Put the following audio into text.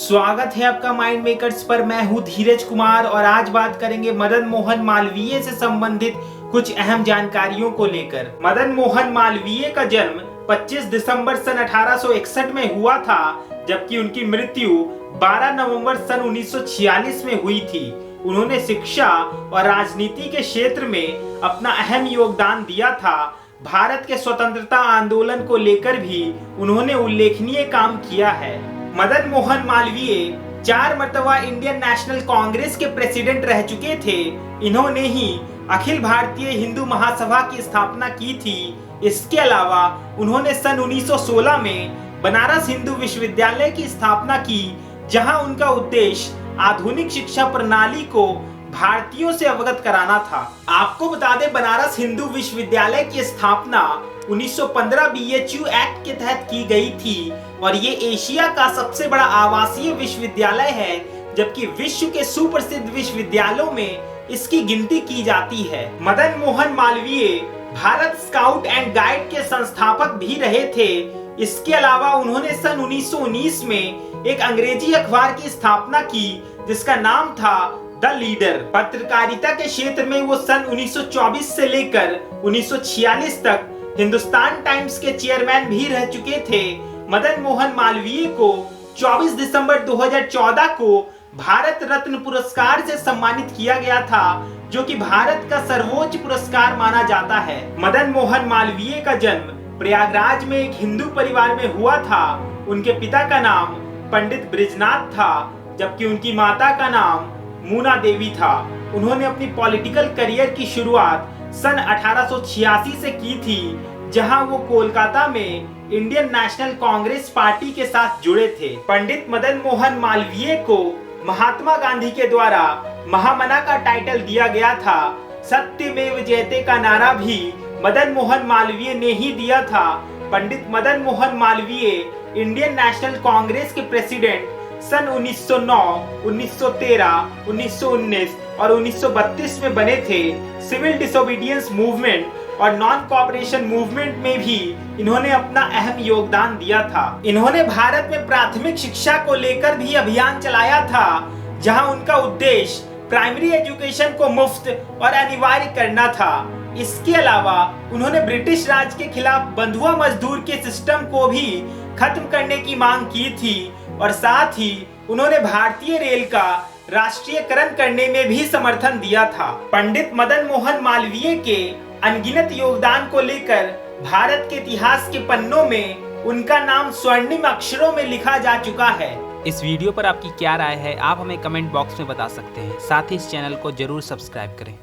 स्वागत है आपका माइंड मेकर्स पर। मैं हूं धीरज कुमार और आज बात करेंगे मदन मोहन मालवीय से संबंधित कुछ अहम जानकारियों को लेकर। मदन मोहन मालवीय का जन्म 25 दिसंबर सन 1861 में हुआ था, जबकि उनकी मृत्यु 12 नवंबर सन 1946 में हुई थी। उन्होंने शिक्षा और राजनीति के क्षेत्र में अपना अहम योगदान दिया था। भारत के स्वतंत्रता आंदोलन को लेकर भी उन्होंने उल्लेखनीय काम किया है। मदन मोहन मालवीय 4 मर्तबा इंडियन नेशनल कांग्रेस के प्रेसिडेंट रह चुके थे। इन्होंने ही अखिल भारतीय हिंदू महासभा की स्थापना की थी। इसके अलावा उन्होंने सन 1916 में बनारस हिंदू विश्वविद्यालय की स्थापना की, जहां उनका उद्देश्य आधुनिक शिक्षा प्रणाली को भारतीयों से अवगत कराना था। आपको बता दें, बनारस हिंदू विश्वविद्यालय की स्थापना 1915 बीएचयू एक्ट के तहत की गई थी और ये एशिया का सबसे बड़ा आवासीय विश्वविद्यालय है, जबकि विश्व के सुप्रसिद्ध विश्वविद्यालयों में इसकी गिनती की जाती है। Madan Mohan Malviya Bharat scout and guide के संस्थापक भी रहे थे। इसके अलावा उन्होंने सन 1919 में एक अंग्रेजी अखबार की स्थापना की, जिसका नाम था द लीडर। पत्रकारिता के क्षेत्र में वो सन 1924 से लेकर 1946 तक हिंदुस्तान टाइम्स के चेयरमैन भी रह चुके थे। मदन मोहन मालवीय को 24 दिसंबर 2014 को भारत रत्न पुरस्कार से सम्मानित किया गया था, जो कि भारत का सर्वोच्च पुरस्कार माना जाता है। मदन मोहन मालवीय का जन्म प्रयागराज में एक हिंदू परिवार में हुआ था। उनके पिता का नाम पंडित बृजनाथ था, जबकि उनकी माता का नाम मूना देवी था। उन्होंने अपनी पॉलिटिकल करियर की शुरुआत सन 1886 से की थी, जहां वो कोलकाता में इंडियन नेशनल कांग्रेस पार्टी के साथ जुड़े थे। पंडित मदन मोहन मालवीय को महात्मा गांधी के द्वारा महामना का टाइटल दिया गया था। सत्यमेव जयते का नारा भी मदन मोहन मालवीय ने ही दिया था। पंडित मदन मोहन मालवीय इंडियन नेशनल कांग्रेस के प्रेसिडेंट सन 1909, 1913, 1919 और 1932 में बने थे। सिविल डिसोबीडियंस मूवमेंट और नॉन कोऑपरेशन मूवमेंट में भी इन्होंने अपना अहम योगदान दिया था। इन्होंने भारत में प्राथमिक शिक्षा को लेकर भी अभियान चलाया था, जहां उनका उद्देश्य प्राइमरी एजुकेशन को मुफ्त और अनिवार्य करना था। इसके अलावा उन्होंने ब्रिटिश राज के खिलाफ बंधुआ मजदूर के सिस्टम को भी खत्म करने की मांग की थी और साथ ही उन्होंने भारतीय रेल का राष्ट्रीयकरण करने में भी समर्थन दिया था। पंडित मदन मोहन मालवीय के अनगिनत योगदान को लेकर भारत के इतिहास के पन्नों में उनका नाम स्वर्णिम अक्षरों में लिखा जा चुका है। इस वीडियो पर आपकी क्या राय है, आप हमें कमेंट बॉक्स में बता सकते हैं। साथ ही इस चैनल को जरूर सब्सक्राइब करें।